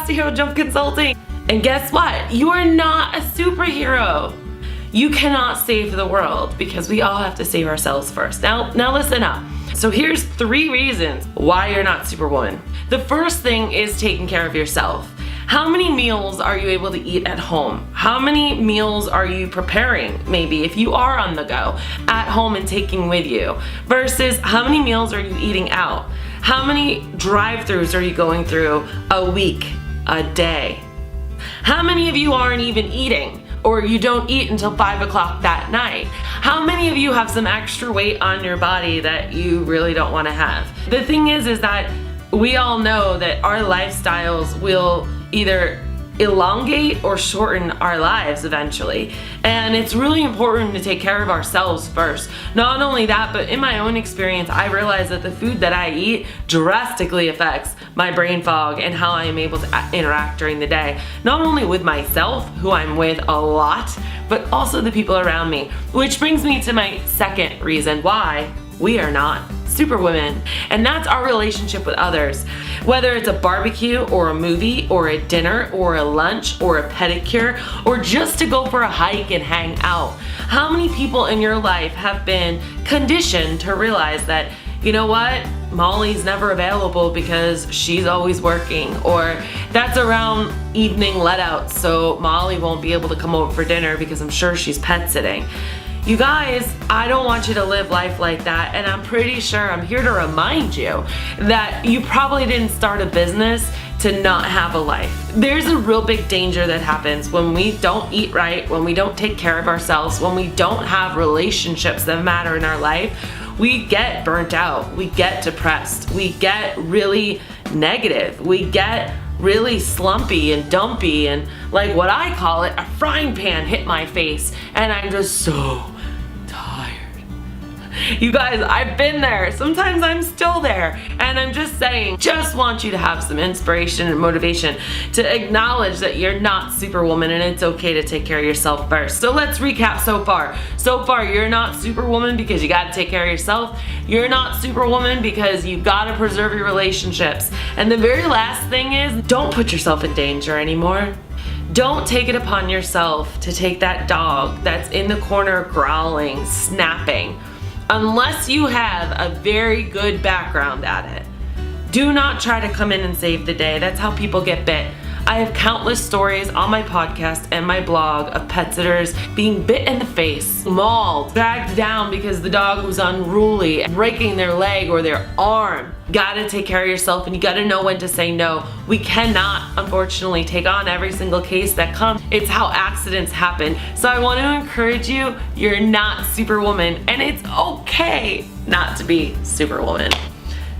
podcast, Hero Jump Consulting. And guess what? You are not a superhero. You cannot save the world because we all have to save ourselves first. Now listen up. So here's 3 reasons why you're not Superwoman. The first thing is taking care of yourself. How many meals are you able to eat at home? How many meals are you preparing, maybe, if you are on the go, at home and taking with you? Versus how many meals are you eating out? How many drive-thrus are you going through a week, a day? How many of you aren't even eating, or you don't eat until 5 o'clock that night? How many of you have some extra weight on your body that you really don't want to have? The thing is that we all know that our lifestyles will either elongate or shorten our lives eventually. And it's really important to take care of ourselves first. Not only that, but in my own experience, I realized that the food that I eat drastically affects my brain fog and how I am able to interact during the day. Not only with myself, who I'm with a lot, but also the people around me. Which brings me to my second reason why we are not Superwomen, and that's our relationship with others. Whether it's a barbecue or a movie or a dinner or a lunch or a pedicure or just to go for a hike and hang out. How many people in your life have been conditioned to realize that, you know what, Molly's never available because she's always working, or that's around evening let out, so Molly won't be able to come over for dinner because I'm sure she's pet sitting. You guys, I don't want you to live life like that, and I'm pretty sure I'm here to remind you that you probably didn't start a business to not have a life. There's a real big danger that happens when we don't eat right, when we don't take care of ourselves, when we don't have relationships that matter in our life. We get burnt out, we get depressed, we get really negative, we get really slumpy and dumpy, and like what I call it, a frying pan hit my face and I'm just so tired. You guys, I've been there. Sometimes I'm still there, and I'm just saying, just want you to have some inspiration and motivation to acknowledge that you're not Superwoman and it's okay to take care of yourself first. So let's recap so far. So far, you're not Superwoman because you gotta take care of yourself. You're not Superwoman because you gotta preserve your relationships. And the very last thing is, don't put yourself in danger anymore. Don't take it upon yourself to take that dog that's in the corner growling, snapping, unless you have a very good background at it. Do not try to come in and save the day. That's how people get bit. I have countless stories on my podcast and my blog of pet sitters being bit in the face, mauled, dragged down because the dog was unruly, breaking their leg or their arm. You gotta take care of yourself, and you gotta know when to say no. We cannot, unfortunately, take on every single case that comes. It's how accidents happen. So I want to encourage you, you're not Superwoman, and it's okay not to be Superwoman.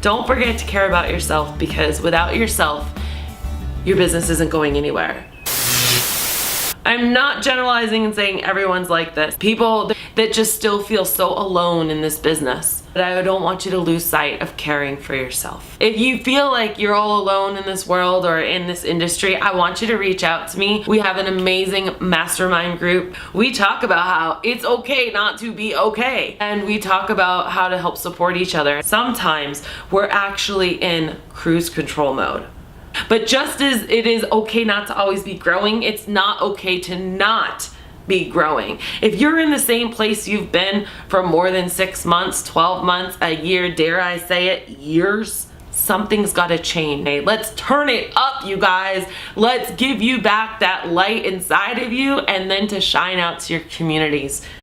Don't forget to care about yourself, because without yourself, your business isn't going anywhere. I'm not generalizing and saying everyone's like this. People that just still feel so alone in this business. But I don't want you to lose sight of caring for yourself. If you feel like you're all alone in this world or in this industry, I want you to reach out to me. We have an amazing mastermind group. We talk about how it's okay not to be okay. And we talk about how to help support each other. Sometimes we're actually in cruise control mode. But just as it is okay not to always be growing, it's not okay to not be growing. If you're in the same place you've been for more than 6 months, 12 months, a year, dare I say it, years, something's gotta change. Hey, let's turn it up, you guys. Let's give you back that light inside of you, and then to shine out to your communities.